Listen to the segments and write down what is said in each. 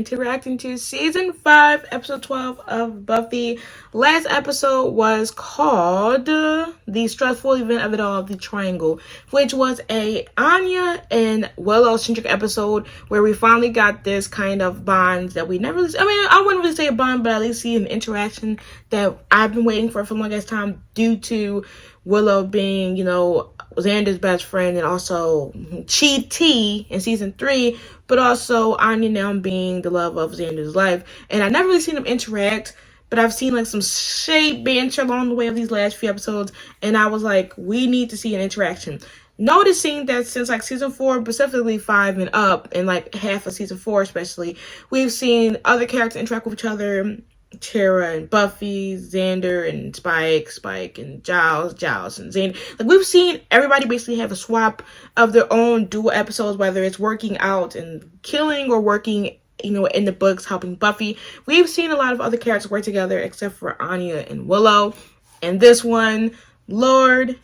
going to reacting to season 5, episode 12 of Buffy. Last episode was called The Stressful Event of It All, The Triangle, which was a Anya and Willow-centric episode where we finally got this kind of bond that we never really, I wouldn't really say a bond, but at least see an interaction that I've been waiting for the longest time due to Willow being, Xander's best friend and also Chi T in season 3, but also Anya now being the love of Xander's life. And I've never really seen them interact, but I've seen some shade banter along the way of these last few episodes, and I was like, we need to see an interaction. Noticing that since season 4, specifically 5 and up, and half of season 4 especially, we've seen other characters interact with each other. Tara and Buffy, Xander and Spike and Giles and Xander. We've seen everybody basically have a swap of their own dual episodes, whether it's working out and killing or working, in the books helping Buffy. We've seen a lot of other characters work together except for Anya and Willow. And this one, Lord,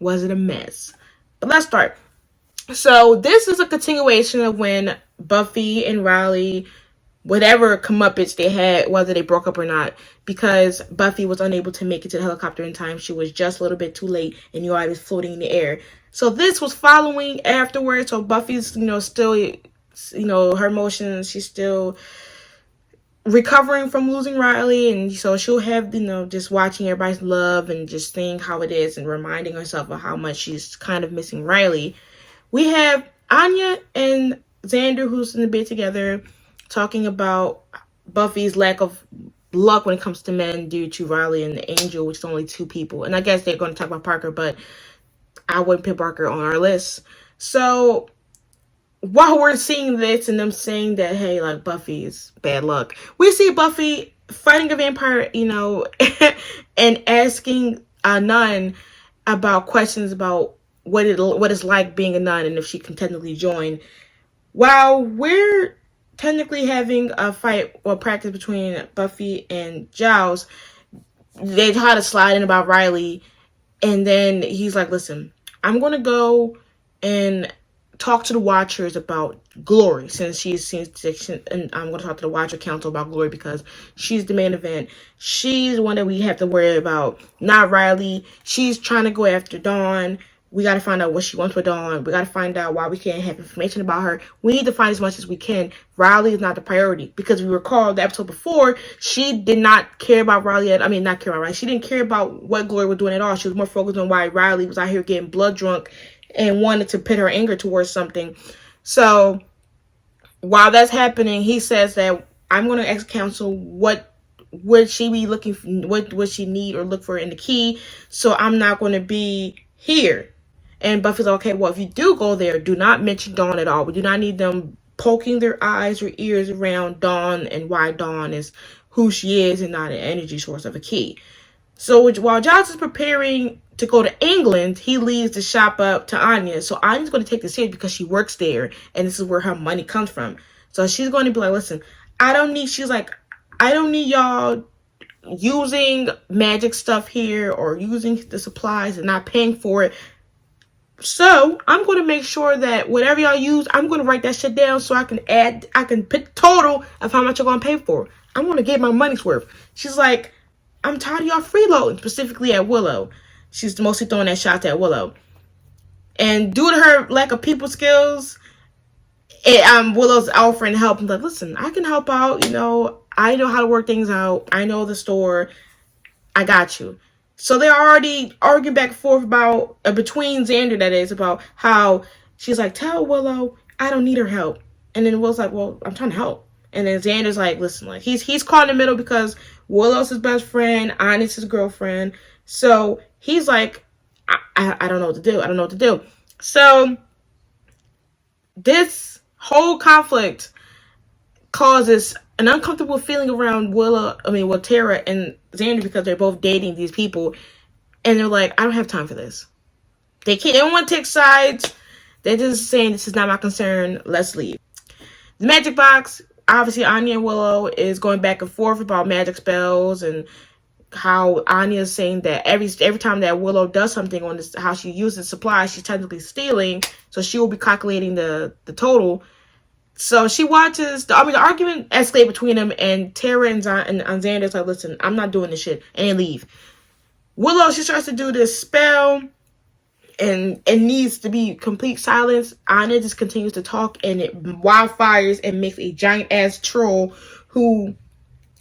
was it a mess. But let's start. So this is a continuation of when Buffy and Riley, whatever comeuppance they had, whether they broke up or not, because Buffy was unable to make it to the helicopter in time. She was just a little bit too late and I was floating in the air. So this was following afterwards. So Buffy's, still, her emotions, she's still recovering from losing Riley. And so she'll have, just watching everybody's love and just seeing how it is and reminding herself of how much she's kind of missing Riley. We have Anya and Xander, who's in the bed together, talking about Buffy's lack of luck when it comes to men due to Riley and the Angel, which is only 2 people. And I guess they're going to talk about Parker, but I wouldn't put Parker on our list. So while we're seeing this and them saying that, hey, Buffy is bad luck, we see Buffy fighting a vampire, and asking a nun about questions about what it's like being a nun and if she can technically join. While we're technically having a fight or practice between Buffy and Giles, they try to slide in about Riley, and then he's like, listen, I'm going to go and talk to the Watchers about Glory, and I'm going to talk to the Watcher Council about Glory because she's the main event. She's the one that we have to worry about, not Riley. She's trying to go after Dawn. We got to find out what she wants with Dawn. We got to find out why we can't have information about her. We need to find as much as we can. Riley is not the priority, because we recall the episode before, she did not care about Riley. Not care about Riley. She didn't care about what Glory was doing at all. She was more focused on why Riley was out here getting blood drunk and wanted to pit her anger towards something. So while that's happening, he says that I'm going to ask council what would she be looking for, what would she need or look for in the key. So I'm not going to be here. And Buffy's like, okay, well, if you do go there, do not mention Dawn at all. We do not need them poking their eyes or ears around Dawn and why Dawn is who she is and not an energy source of a key. So while Giles is preparing to go to England, he leaves the shop up to Anya. So Anya's going to take this serious because she works there, and this is where her money comes from. So she's going to be like, listen, I don't need y'all using magic stuff here or using the supplies and not paying for it. So I'm going to make sure that whatever y'all use, I'm going to write that shit down so I can put the total of how much you're going to pay for. I'm going to get my money's worth. She's like, I'm tired of y'all freeloading, specifically at Willow. She's mostly throwing that shot at Willow. And due to her lack of people skills, Willow's offering help. I'm like, listen, I can help out. I know how to work things out. I know the store. I got you. So they're already arguing back and forth about, between Xander, that is, about how she's like, tell Willow I don't need her help. And then Willow's like, well, I'm trying to help. And then Xander's like, listen, he's caught in the middle because Willow's his best friend, Anya's his girlfriend. So he's like, I don't know what to do. I don't know what to do. So this whole conflict causes an uncomfortable feeling around Tara and Xander, because they're both dating these people, and they're like, I don't have time for this. They don't want to take sides. They're just saying, this is not my concern. Let's leave. The magic box, obviously Anya and Willow is going back and forth about magic spells and how Anya is saying that every time that Willow does something on this, how she uses supplies, she's technically stealing. So she will be calculating the total. So she watches, the argument escalate between them, and Tara and Xander's like, listen, I'm not doing this shit, and they leave. Willow, she starts to do this spell, and it needs to be complete silence. Anya just continues to talk, and it wildfires and makes a giant ass troll who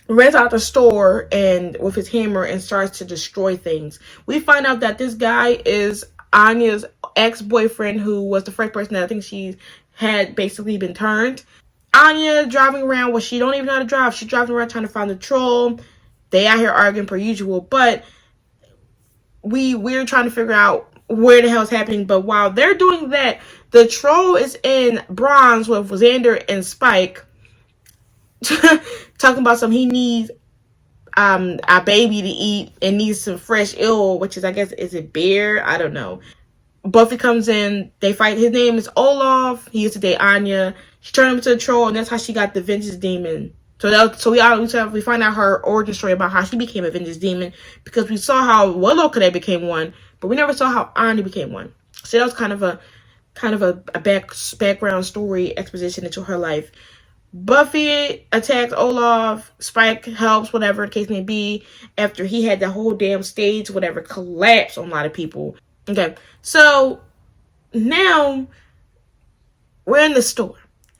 runs out the store and with his hammer and starts to destroy things. We find out that this guy is Anya's ex-boyfriend, who was the first person that I think she had basically been turned. Anya driving around, well, she don't even know how to drive. She's driving around trying to find the troll. They out here arguing per usual, but we're trying to figure out where the hell's happening. But while they're doing that, the troll is in bronze with Xander and Spike talking about he needs a baby to eat and needs some fresh eel, which is, I guess, is it beer? I don't know. Buffy comes in, they fight. His name is Olaf. He used to date Anya. She turned him into a troll, and that's how she got the vengeance demon. So we find out her origin story about how she became a vengeance demon, because we saw how Willow could have became one, but we never saw how Anya became one. So that was kind of a background story exposition into her life. Buffy attacks Olaf. Spike helps, whatever the case may be, after he had the whole damn stage, whatever, collapse on a lot of people. Okay, so now we're in the store.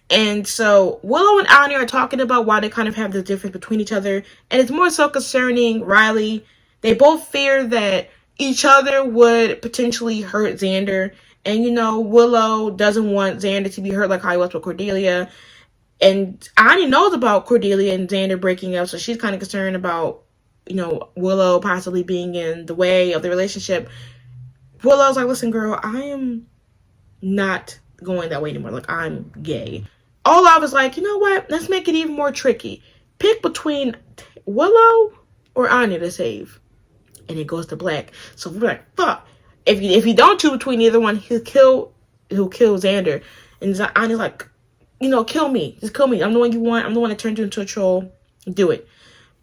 And so Willow and Anya are talking about why they kind of have the difference between each other. And it's more so concerning Riley. They both fear that each other would potentially hurt Xander. And, Willow doesn't want Xander to be hurt like how he was with Cordelia. And Anya knows about Cordelia and Xander breaking up. So she's kind of concerned about, Willow possibly being in the way of the relationship. Willow's like, listen, girl, I am not going that way anymore. Like, I'm gay. Olaf is like, you know what? Let's make it even more tricky. Pick between Willow or Anya to save. And it goes to black. So we're like, fuck. If you don't choose between either one, he'll kill Xander. And Anya's like, kill me. Just kill me. I'm the one you want. I'm the one that turned you into a troll. Do it.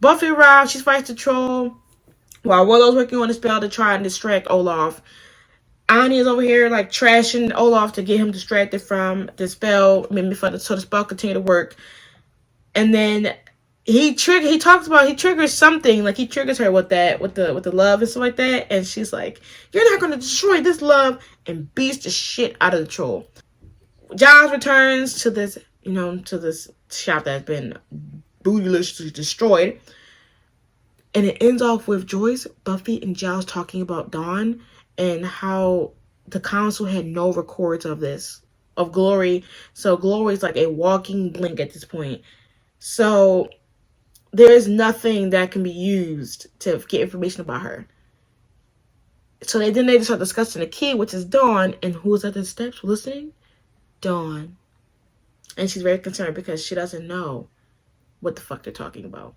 Buffy arrives. She fights the troll while Willow's working on the spell to try and distract Olaf. Anya's over here like trashing Olaf to get him distracted from the spell, so the spell continue to work. And then he triggers something, like he triggers her with the love and stuff like that, and she's like, "You're not gonna destroy this love," and beats the shit out of the troll. Giles returns to this shop that's been bootylishly destroyed, and it ends off with Joyce, Buffy, and Giles talking about Dawn and how the council had no records of Glory. So Glory's like a walking blink at this point. So there is nothing that can be used to get information about her. So they just start discussing the key, which is Dawn, and who's at the steps listening? Dawn. And she's very concerned because she doesn't know what the fuck they're talking about.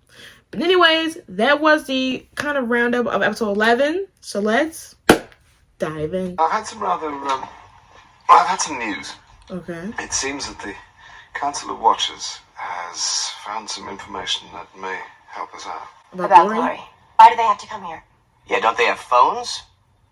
But anyways, that was the kind of roundup of episode 11. So let's dive in. I've had some news. Okay. It seems that the Council of Watchers has found some information that may help us out. About Glory? Why do they have to come here? Yeah, don't they have phones?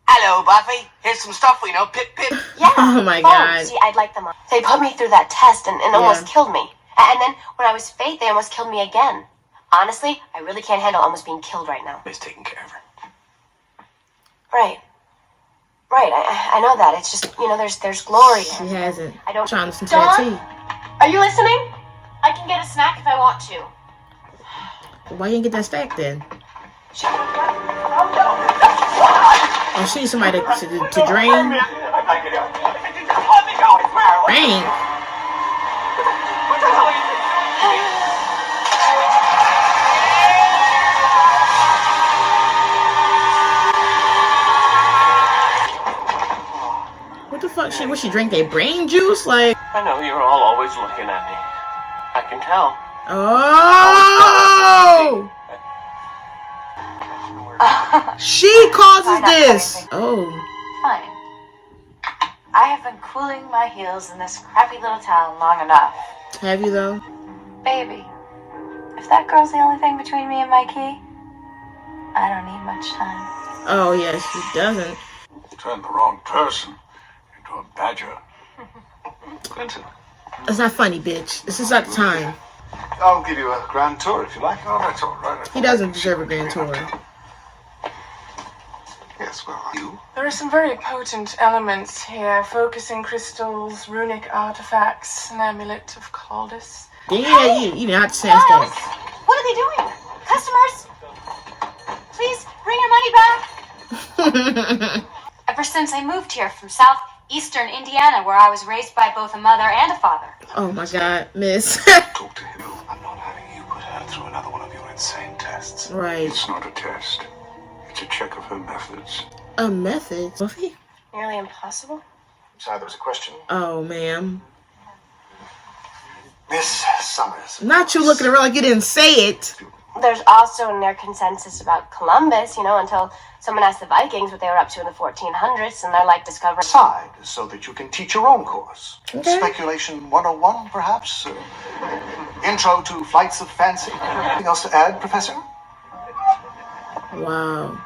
Hello, Buffy. Here's some stuff we know. Pip, pip. Yeah. Oh my phones. God. See, I'd like them. They put me through that test and almost killed me. And then when I was Faith, they almost killed me again. Honestly, I really can't handle almost being killed right now. He's taking care of her. Right. I know that. It's just, there's Glory. She hasn't. I don't. Trying to listen to that tea. Are you listening? I can get a snack if I want to. Why you didn't get that stack then? Oh, she needs somebody to drain. Drain. What the fuck? Would she drink a brain juice? Like, I know you're all always looking at me. I can tell. oh! She causes this. Oh. Fine. I have been cooling my heels in this crappy little town long enough. Have you though? Baby, if that girl's the only thing between me and my key, I don't need much time. Oh yeah, she doesn't. You turned the wrong person into a badger. Clinton, It's not funny, bitch. This is not the time. I'll give you a grand tour if you like. Oh, that's all right. He doesn't deserve a grand tour. Yes, well, you? There are some very potent elements here. Focusing crystals, runic artifacts, an amulet of Caldus. Yeah, you didn't have to say that. What are they doing? Customers, please bring your money back. Ever since I moved here from southeastern Indiana, where I was raised by both a mother and a father. Oh my God, miss. Talk to him. I'm not having you put her through another one of your insane tests. Right. It's not a test. It's a check of her methods. A method? Buffy? Nearly impossible. So there was a question. Oh, ma'am. Miss Summers. Not you looking around like you didn't say it. There's also near consensus about Columbus, until someone asked the Vikings what they were up to in the 1400s, and they're like discovering. Aside, so that you can teach your own course. Okay. Speculation 101, perhaps? Intro to Flights of Fancy. Anything else to add, Professor? Wow.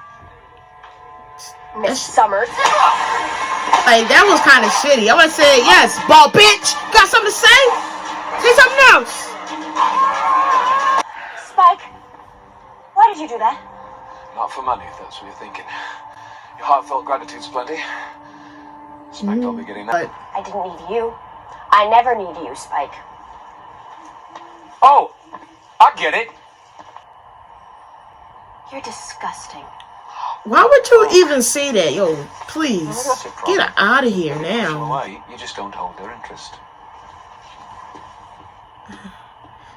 Miss Summers. Like, that was kind of shitty. I would say, yes, ball bitch. Got something to say? Say something else. Spike, why did you do that? Not for money, if that's what you're thinking. Your heartfelt gratitude's plenty. Suspect I'll be getting that. I didn't need you. I never need you, Spike. Oh, I get it. You're disgusting. Why would you even say that? Yo, please. That's a problem. Get out of here In now. a way, you just don't hold their interest.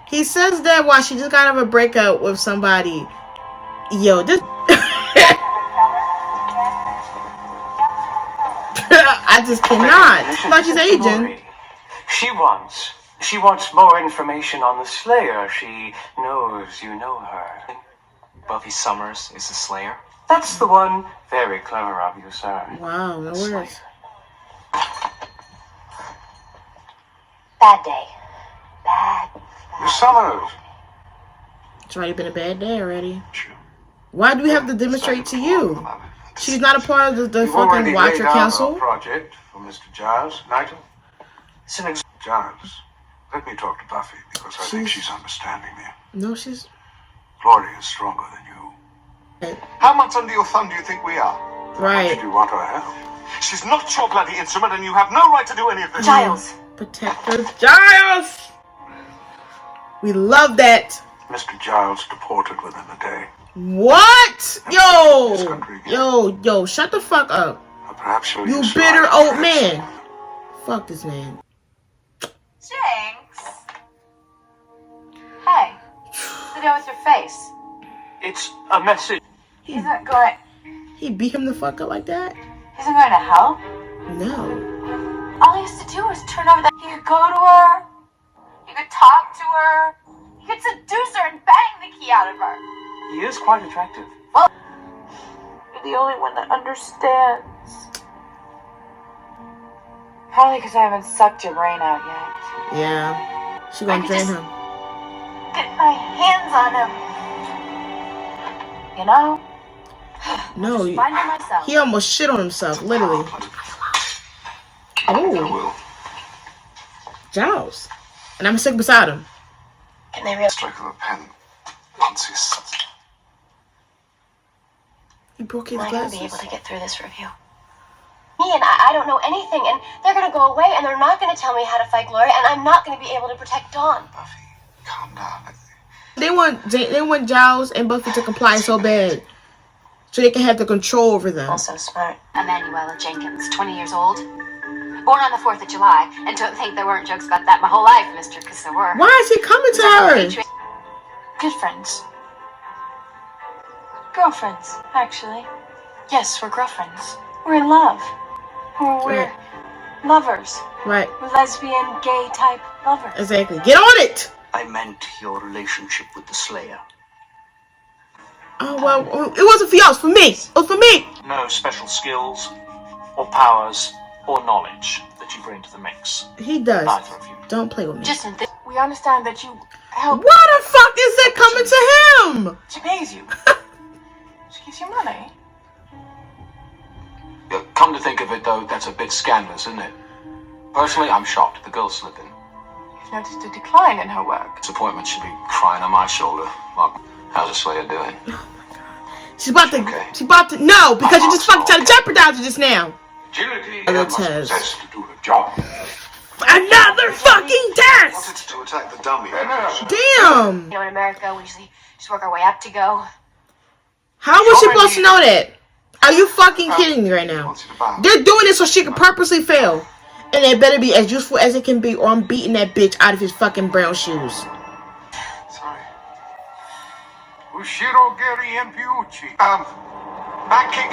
He says that while she just got out of a breakup with somebody. Yo, this. I just cannot. Like she's aging. She wants more information on the Slayer. She knows you know her. Buffy Summers is the Slayer. That's the one. Very clever of you, sir. Wow, no words. Bad day. Bad. Miss Summers. It's already been a bad day already. Why do we have to demonstrate to you? She's not a part of the You've already fucking Watcher laid out Council. our project for Mr. Giles, Nigel. Giles, let me talk to Buffy because I think she's understanding me. No, she's. Gloria is stronger than you. How much under your thumb do you think we are? How much Right. do you want her help? She's not your bloody instrument, and you have no right to do any of this. Giles. Protector Giles! We love that. Mr. Giles deported within a day. What? Yo, shut the fuck up. Or perhaps she'll You use bitter life old as- man. Fuck this man. Jinx. Hey, what's the deal with your face? It's a message. He's not going. He beat him the fuck up like that? He's not going to help. No. All he has to do is turn over that. He could go to her. He could talk to her. He could seduce her and bang the key out of her. He is quite attractive. You're the only one that understands. Probably because I haven't sucked your brain out yet. Yeah. She gonna I could drain just- him. Get my hands on him. You know? No, Find him myself. he almost shit on himself, literally. I Oh, will. Giles. And I'm sick beside him. Can they really? Stroke of a pen. Nonsense. He broke his Am I going to be able glasses. to get through this review? Me and I don't know anything, and they're going to go away, and they're not going to tell me how to fight Gloria, and I'm not going to be able to protect Dawn. Buffy, calm down. They want Giles and Buffy to comply so bad, so they can have the control over them. Also smart. Emanuela Jenkins, 20 years old. Born on the 4th of July. And don't think there weren't jokes about that my whole life, mister, because there were. Why is he coming to her? Good friends. Girlfriends, actually. Yes, we're girlfriends. We're in love. We're lovers. Right, Lesbian, gay type lovers. exactly. Get on it. I meant your relationship with the Slayer. Oh well, it wasn't for y'all. It's for me. It was for me. No special skills, or powers, or knowledge that you bring to the mix. He does. Neither of you. Don't play with me. Just in this. We understand that you help. Why the fuck is it coming to him? She pays you. She gives you money. Come to think of it, though, that's a bit scandalous, isn't it? Personally, I'm shocked the girl's slipping. noticed a decline in her work. Disappointment should be crying on my shoulder. Well, how's the Slayer doing? She's about to. Okay. She's about to. No, because you just fucking tried to jeopardize her just now. Agility Another must test. possess to do the job. Another fucking test. Wanted to attack the dummy. Damn. You know, in America, we usually just work our way up to go. How was she supposed to know that? Are you fucking kidding me right now? They're doing this so she can purposely fail. And it better be as useful as it can be, or I'm beating that bitch out of his fucking brown shoes. Sorry. Ushiro Geri Empiuchi. Back kick.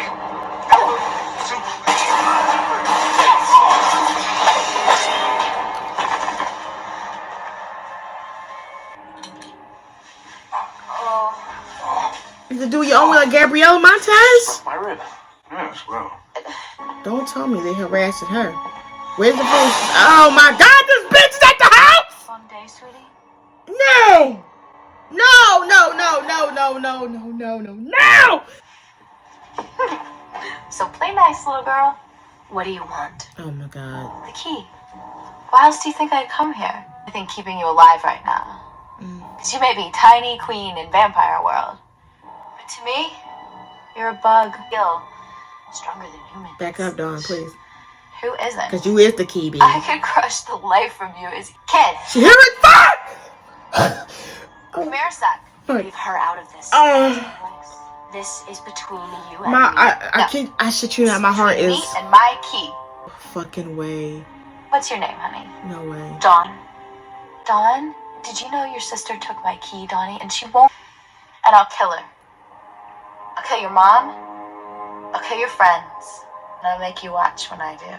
Elbow. To do your own like Gabrielle Montez? My rib. Yes, well. Don't tell me they harassing her. Where's the police? Oh my god, this bitch is at the house! Fun day, sweetie. No! No, no, no, no, no, no, no, no, no, no! So play nice, little girl. What do you want? Oh my god. The key. Why else do you think I'd come here? I think keeping you alive right now. Because you may be tiny queen in vampire world. But to me, you're a bug. You're stronger than humans. Back up, Dawn, please. Who isn't? Because you is the key, baby. I could crush the life from you as a kid. She hear it? Fuck! Mirsak. Leave her out of this. This is between you and me. I shit you not, my heart Me is and my key. fucking way. What's your name, honey? No way. Dawn. Dawn? Did you know your sister took my key, Donnie? And she won't. And I'll kill her. I'll kill your mom. I'll kill your friends. And I'll make you watch when I do.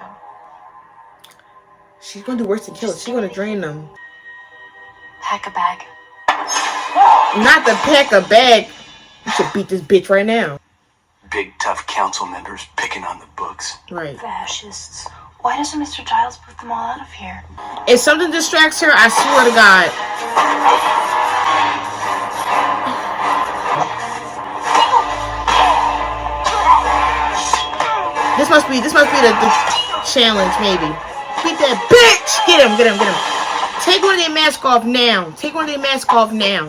She's gonna do worse than kill us. She's gonna drain them. Pack a bag. Not the pack a bag. You should beat this bitch right now. Big tough council members picking on the books. Right. Fascists. Why doesn't Mr. Giles put them all out of here? If something distracts her, I swear to God. This must be the challenge, maybe. Beat that bitch! Get him, get him, get him. Take one of their masks off now. Take one of their masks off now.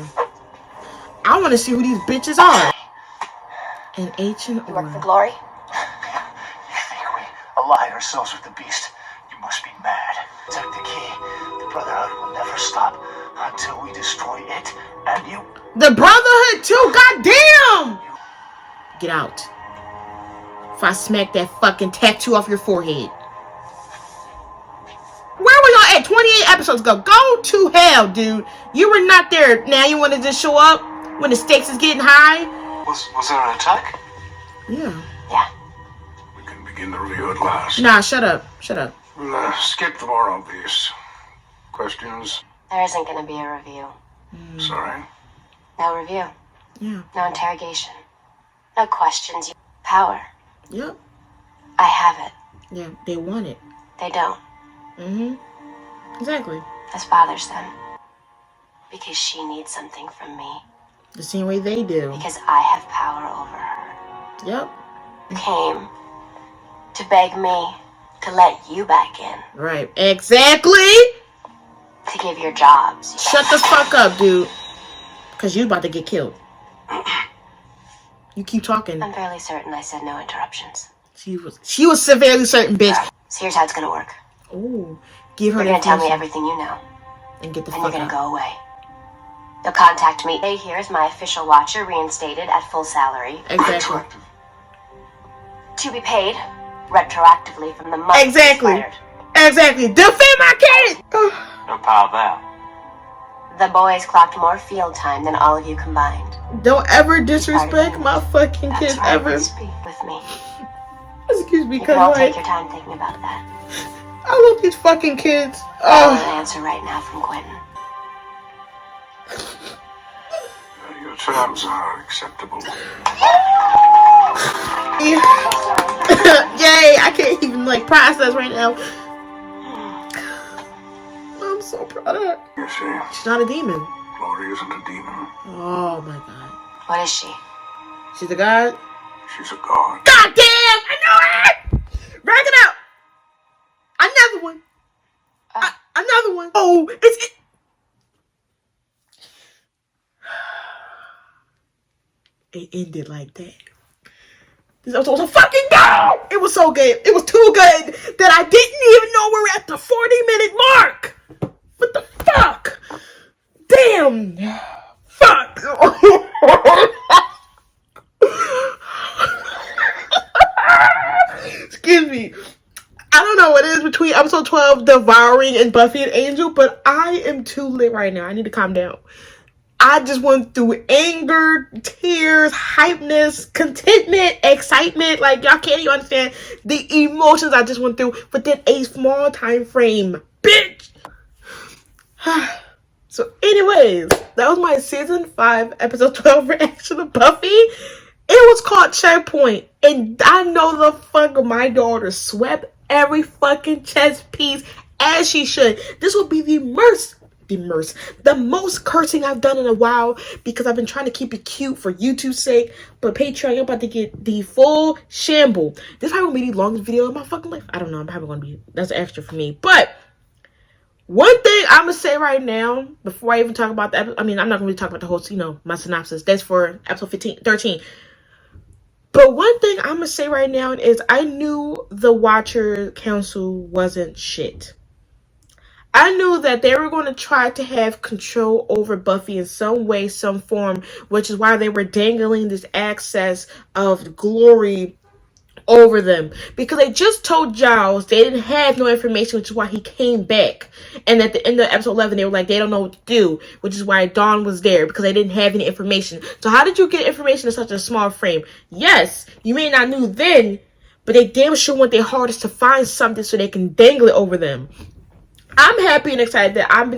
I want to see who these bitches are. An ancient You work for order. glory? You think we ally ourselves with the beast? You must be mad. Take the key. The Brotherhood will never stop until we destroy it and you. The Brotherhood too, goddamn! Get out. If I smack that fucking tattoo off your forehead. Where were y'all at 28 episodes ago? Go to hell, dude. You were not there. Now you want to just show up when the stakes is getting high? Was there an attack? Yeah. Yeah. We can begin the review at last. Nah, shut up. Shut up. We'll skip the more obvious questions. There isn't going to be a review. Sorry. No review. Yeah. No interrogation. No questions. Power. Yep. I have it. Yeah, they want it. They don't. Mm-hmm. Exactly. This bothers them. Because she needs something from me. The same way they do. Because I have power over her. Yep. Came to beg me to let you back in. Right. Exactly. To give your jobs. Shut the fuck up, dude. Because you about to get killed. You keep talking. I'm fairly certain I said no interruptions. She was severely certain, bitch. So here's how it's gonna work. Oh, give her You're that gonna tell me information everything you know. and get the And you're fuck gonna out. go away. You'll contact me. Hey, here's my official watcher, reinstated at full salary. Exactly. To be paid retroactively from the month Exactly. expired. Exactly. Defend my case. No power there. The boys clocked more field time than all of you combined. Don't ever disrespect my fucking That's kids right. ever. Speak with me. Excuse me, You can all cause take like your time thinking about that. I love these fucking kids. I want Oh, an answer right now from Quentin. Your terms are acceptable. yay! I can't even like process right now. I'm so proud of her. You see, She's not a demon. Glory isn't a demon. Oh my god. What is she? She's a god. She's a god. God damn! I know it! Rack it out! Another one! Another one! Oh, it's it ended like that. This episode was a fucking go! It was so good. It was too good that I didn't even know we were at the 40-minute mark. What the fuck? Damn. Fuck. Excuse me. I don't know what it is between episode 12, Devouring, and Buffy and Angel, but I am too lit right now. I need to calm down. I just went through anger, tears, hypeness, contentment, excitement. Like, y'all can't even understand the emotions I just went through within a small time frame. Bitch! So, anyways, that was my season 5, episode 12 reaction of Buffy. It was called Checkpoint, and I know the fuck my daughter swept every fucking chess piece as she should. This will be the most cursing I've done in a while because I've been trying to keep it cute for YouTube's sake. But Patreon, you're about to get the full shamble. This is probably gonna be the longest video of my fucking life. I don't know. I'm probably gonna be, that's extra for me. But one thing I'm gonna say right now, before I even talk about the episode, I mean, I'm not gonna really talk about the whole, my synopsis. That's for episode 13. But one thing I'm gonna say right now is I knew the Watcher Council wasn't shit. I knew that they were going to try to have control over Buffy in some way, some form, which is why they were dangling this access of glory over them. Because they just told Giles they didn't have no information, which is why he came back. And at the end of episode 11, they were like, they don't know what to do, which is why Dawn was there, because they didn't have any information. So how did you get information in such a small frame? Yes, you may not knew then, but they damn sure went their hardest to find something so they can dangle it over them. I'm happy and excited that I'm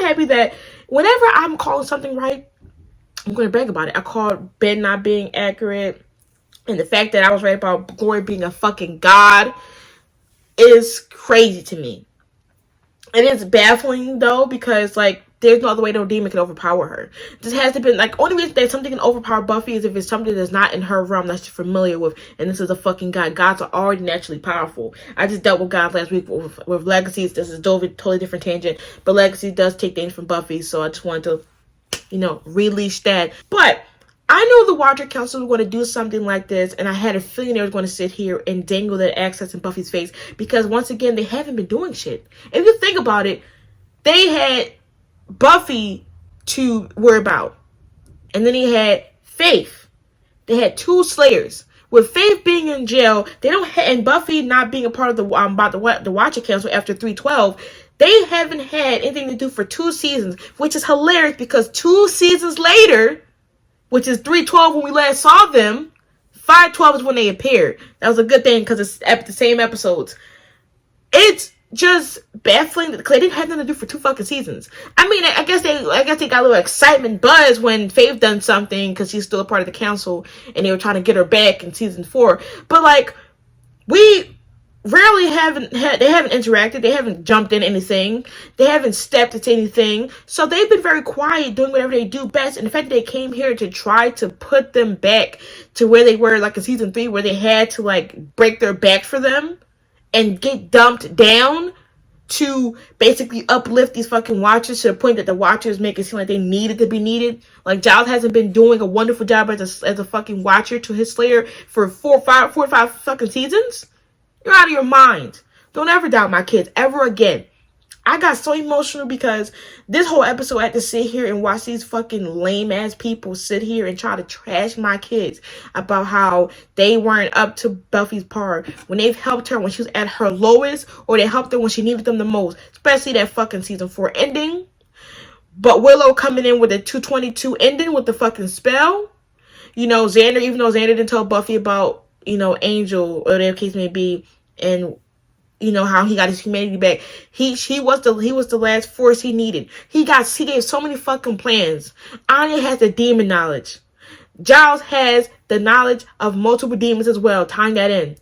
happy that whenever I'm calling something right, I'm going to brag about it. I called Ben not being accurate, and the fact that I was right about Glory being a fucking god is crazy to me. It is baffling though, because like there's no other way no demon can overpower her. This has to be like, only reason that something can overpower Buffy is if it's something that's not in her realm that she's familiar with, and this is a fucking god. Gods are already naturally powerful. I just dealt with gods last week with Legacies. This is a totally different tangent, but Legacy does take things from Buffy, so I just wanted to, release that. But I knew the Watcher Council was going to do something like this, and I had a feeling they were going to sit here and dangle that access in Buffy's face, because once again, they haven't been doing shit. If you think about it, they had Buffy to worry about, and then he had Faith. They had 2 Slayers. With Faith being in jail, and Buffy not being a part of the Watcher Council after 312, they haven't had anything to do for 2 seasons, which is hilarious because 2 seasons later, which is 312 when we last saw them, 512 is when they appeared. That was a good thing because it's the same episodes. It's just baffling that they didn't have nothing to do for 2 fucking seasons. I mean, I guess they got a little excitement buzz when Faith done something because she's still a part of the council and they were trying to get her back in season 4. But like, we rarely they haven't interacted, they haven't jumped in anything, they haven't stepped into anything, so they've been very quiet doing whatever they do best. And the fact that they came here to try to put them back to where they were like in season 3, where they had to like break their back for them and get dumped down to basically uplift these fucking Watchers to the point that the Watchers make it seem like they needed to be needed. Like, Giles hasn't been doing a wonderful job as a fucking Watcher to his Slayer for 4 or 5 fucking seasons. You're out of your mind. Don't ever doubt my kids ever again. I got so emotional because this whole episode I had to sit here and watch these fucking lame ass people sit here and try to trash my kids about how they weren't up to Buffy's par when they've helped her when she was at her lowest, or they helped her when she needed them the most, especially that fucking season 4 ending. But Willow coming in with a 222 ending with the fucking spell. Xander, even though Xander didn't tell Buffy about, Angel, or whatever case may be, and how he got his humanity back. He was the last force he needed. He gave so many fucking plans. Anya has the demon knowledge. Giles has the knowledge of multiple demons as well, tying that in.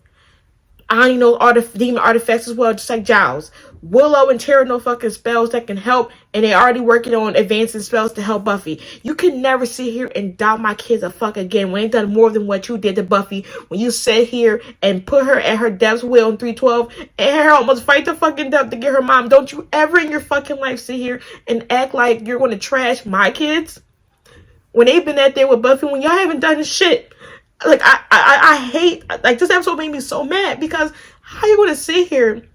Anya knows demon artifacts as well, just like Giles. Willow and Tara know fucking spells that can help, and they're already working on advancing spells to help Buffy. You can never sit here and doubt my kids a fuck again. We ain't done more than what you did to Buffy when you sat here and put her at her death's will in 312 and her almost fight the fucking death to get her mom. Don't you ever in your fucking life sit here and act like you're going to trash my kids. when they've been out there with Buffy, when y'all haven't done shit. Like, I hate, like, this episode made me so mad, because how you gonna sit here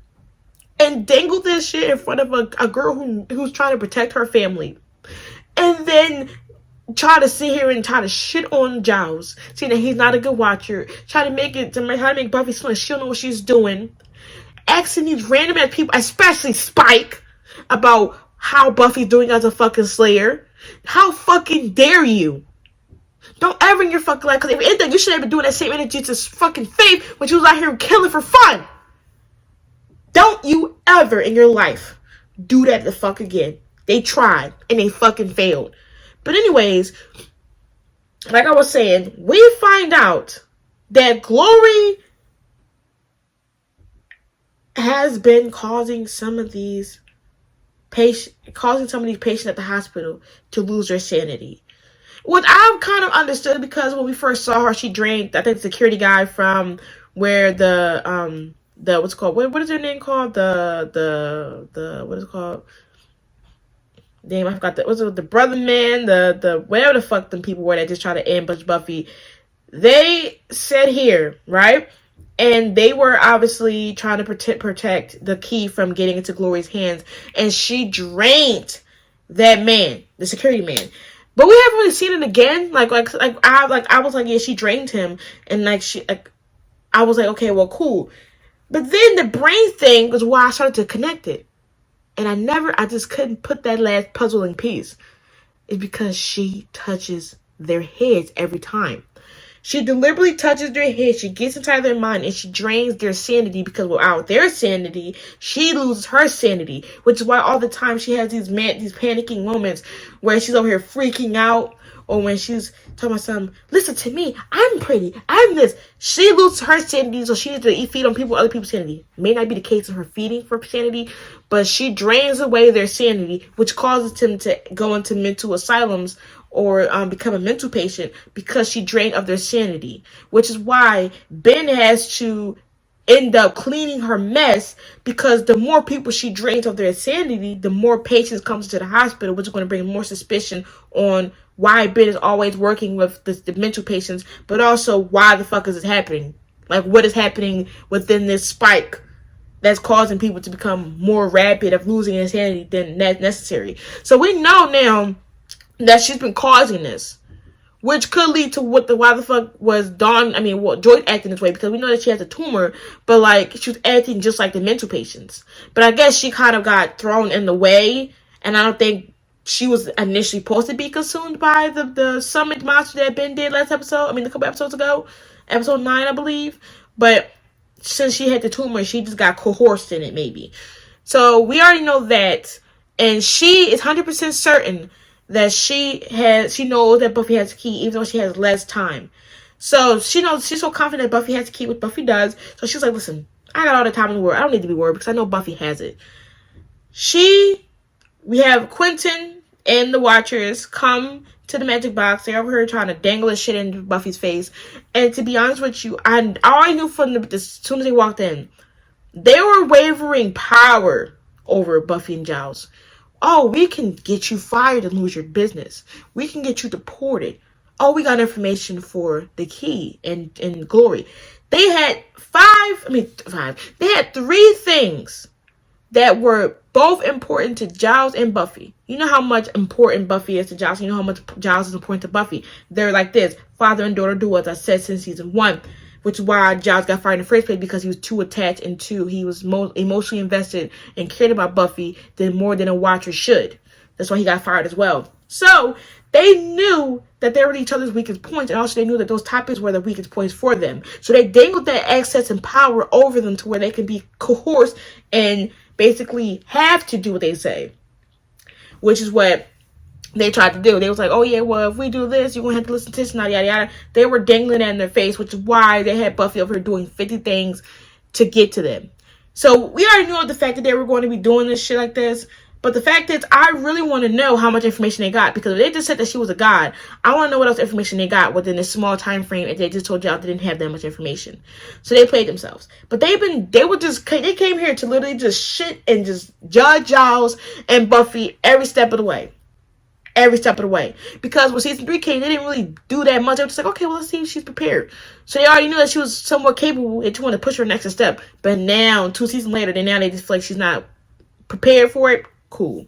and dangle this shit in front of a girl who's trying to protect her family, and then try to sit here and try to shit on Giles, saying that he's not a good watcher, try to make Buffy seem like she don't know what she's doing, asking these random ass people, especially Spike, about how Buffy's doing as a fucking Slayer. How fucking dare you? Don't ever in your fucking life, because if anything, you should have been doing that same energy to fucking Faith when she was out here killing for fun. Don't you ever in your life do that the fuck again. They tried, and they fucking failed. But anyways, like I was saying, we find out that Glory has been causing some of these patients at the hospital to lose their sanity. What I've kind of understood, because when we first saw her, she drained, I think, the security guy from where the what's it called? What is her name called? The what is it called? Damn, I forgot. Was it the brother man? The whatever the fuck them people were that just tried to ambush Buffy. They said here, right? And they were obviously trying to protect the key from getting into Glory's hands, and she drained that man, the security man. But we haven't really seen it again. I was like, yeah, she drained him, and I was like, okay, well, cool. But then the brain thing was why I started to connect it. And I just couldn't put that last puzzling piece. It's because she touches their heads every time. She deliberately touches their head. She gets inside their mind and she drains their sanity, because without their sanity, she loses her sanity. Which is why all the time she has these panicking moments where she's over here freaking out, or when she's talking about something, listen to me, I'm pretty, I'm this. She loses her sanity, so she needs to feed on other people's sanity. May not be the case of her feeding for sanity, but she drains away their sanity, which causes them to go into mental asylums or become a mental patient, because she drained of their sanity. Which is why Ben has to end up cleaning her mess, because the more people she drains of their sanity, the more patients comes to the hospital, which is going to bring more suspicion on why Ben is always working with the mental patients, but also why the fuck is this happening? Like, what is happening within this Spike that's causing people to become more rapid of losing insanity than necessary? So we know now that she's been causing this, which could lead to why the fuck was Joy acting this way, because we know that she has a tumor, but like, she was acting just like the mental patients. But I guess she kind of got thrown in the way, and I don't think she was initially supposed to be consumed by the summit monster that Ben did last episode. A couple episodes ago, episode 9, I believe. But since she had the tumor, she just got coerced in it, maybe. So we already know that, and she is 100% certain that she knows that Buffy has the key, even though she has less time. So she's so confident that Buffy has the key, which Buffy does. So she's like, listen, I got all the time in the world. I don't need to be worried, because I know Buffy has it. We have Quentin and the Watchers come to the magic box. They're over here trying to dangle this shit into Buffy's face. And to be honest with you, I knew as soon as they walked in, they were wavering power over Buffy and Giles. Oh, we can get you fired and lose your business. We can get you deported. Oh, we got information for the key and Glory. They had They had 3 things that were both important to Giles and Buffy. You know how much important Buffy is to Giles. You know how much Giles is important to Buffy. They're like this: father and daughter duo, as I said since season 1. Which is why Giles got fired in the first place, because he was too attached and he was emotionally invested and cared about Buffy more than a Watcher should. That's why he got fired as well. So they knew that they were each other's weakest points, and also they knew that those topics were the weakest points for them. So they dangled that access and power over them to where they can be coerced and basically have to do what they say, which is what they tried to do. They was like, oh yeah, well, if we do this, you're gonna have to listen to this, yada yada yada. They were dangling that in their face, which is why they had Buffy over here doing 50 things to get to them. So we already knew the fact that they were going to be doing this shit like this. But the fact is, I really want to know how much information they got, because if they just said that she was a god, I want to know what else information they got within this small time frame, and they just told y'all they didn't have that much information. So they played themselves. But they came here to literally just shit and just judge Giles and Buffy every step of the way. every step of the way. Because when season 3 came, they didn't really do that much. They were just like, okay, well, let's see if she's prepared. So they already knew that she was somewhat capable. They just wanted to push her next step. But now, 2 seasons later, they just feel like she's not prepared for it. Cool.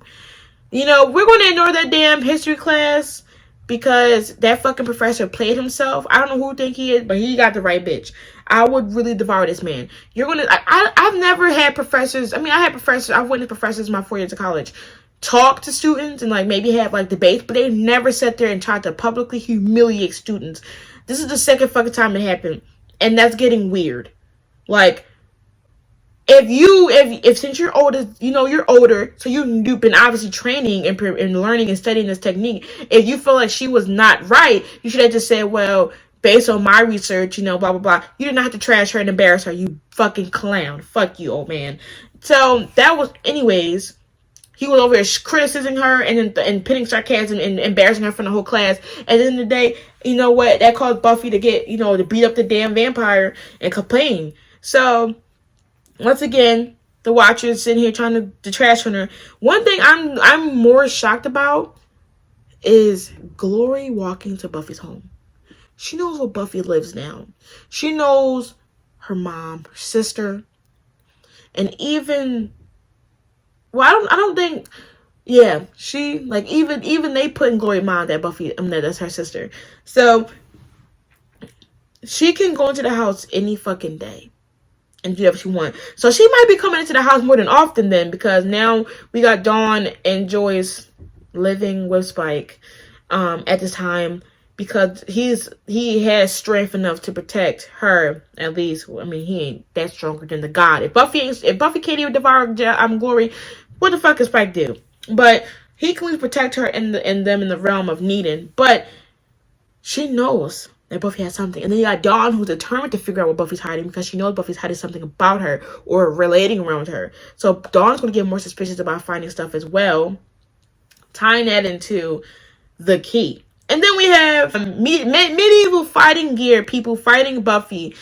You know, we're going to ignore that damn history class because that fucking professor played himself. I don't know who think he is, but he got the right bitch. I would really devour this man. You're going to... I've never had professors... I mean, I had professors... I've witnessed professors in my 4 years of college talk to students and, like, maybe have, like, debates, but they never sat there and tried to publicly humiliate students. This is the second fucking time it happened, and that's getting weird. Like... If since you're older, you know, you're older, so you've been obviously training and learning and studying this technique. If you feel like she was not right, you should have just said, well, based on my research, you know, blah, blah, blah. You didn't have to trash her and embarrass her, you fucking clown. Fuck you, old man. So, that was, anyways, he was over here criticizing her and pitting sarcasm and embarrassing her in front of the whole class. At the end of the day, you know what? That caused Buffy to get, you know, to beat up the damn vampire and complain. So... once again, the Watchers sitting here trying to trash on her. One thing I'm more shocked about is Glory walking to Buffy's home. She knows where Buffy lives now. She knows her mom, her sister, and even... well, I don't think... yeah, she... like, even they put in Glory's mind that Buffy... that's her sister. So, she can go into the house any fucking day and do whatever she wants. So she might be coming into the house more than often then, because now we got Dawn and Joyce living with Spike at this time, because he has strength enough to protect her, at least. I mean, he ain't that stronger than the god. If Buffy can't even devour Glory, what the fuck does Spike do? But he can at least protect her in the realm of needing. But she knows that Buffy has something. And then you got Dawn, who's determined to figure out what Buffy's hiding, because she knows Buffy's hiding something about her or relating around her. So Dawn's going to get more suspicious about finding stuff as well, tying that into the key. And then we have medieval fighting gear people fighting Buffy,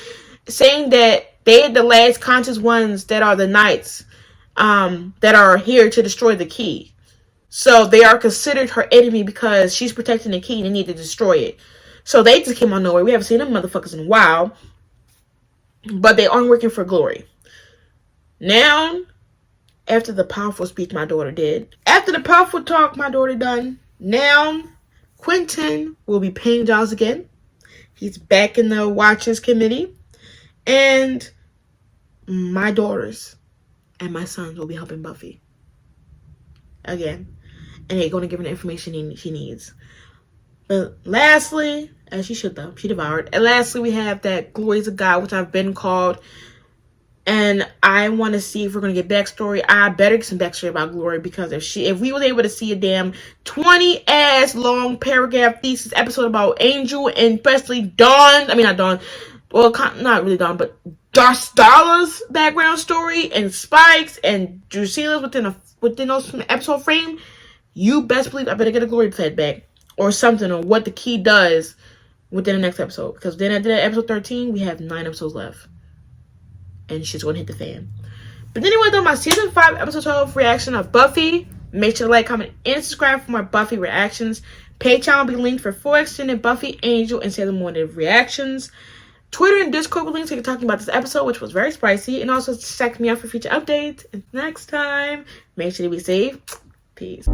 saying that they are the last conscious ones that are the knights that are here to destroy the key. So they are considered her enemy because she's protecting the key and they need to destroy it. So they just came out of nowhere. We haven't seen them motherfuckers in a while. But they aren't working for Glory. Now, after the powerful speech my daughter did, after the powerful talk my daughter done, now Quentin will be paying Giles again. He's back in the Watchers Committee. And my daughters and my sons will be helping Buffy again. And they're going to give her the information she needs. But lastly, as she should though, she devoured. And lastly, we have that Glory's a God, which I've been called. And I want to see if we're going to get backstory. I better get some backstory about Glory, because if we was able to see a damn 20-ass long paragraph thesis episode about Angel and especially Dawn, I mean not Dawn, well not really Dawn, but Darla's background story and Spike's and Drusilla's within those episode frame, you best believe I better get a Glory fed back. Or something, or what the key does within the next episode. Because then after that, episode 13, we have 9 episodes left. And shit's going to hit the fan. But anyway, though, my season 5, episode 12 reaction of Buffy. Make sure to like, comment, and subscribe for more Buffy reactions. Patreon will be linked for 4 extended Buffy, Angel, and Sailor Moon reactions. Twitter and Discord will link so you can talk about this episode, which was very spicy. And also check me out for future updates. And next time, make sure to be safe. Peace.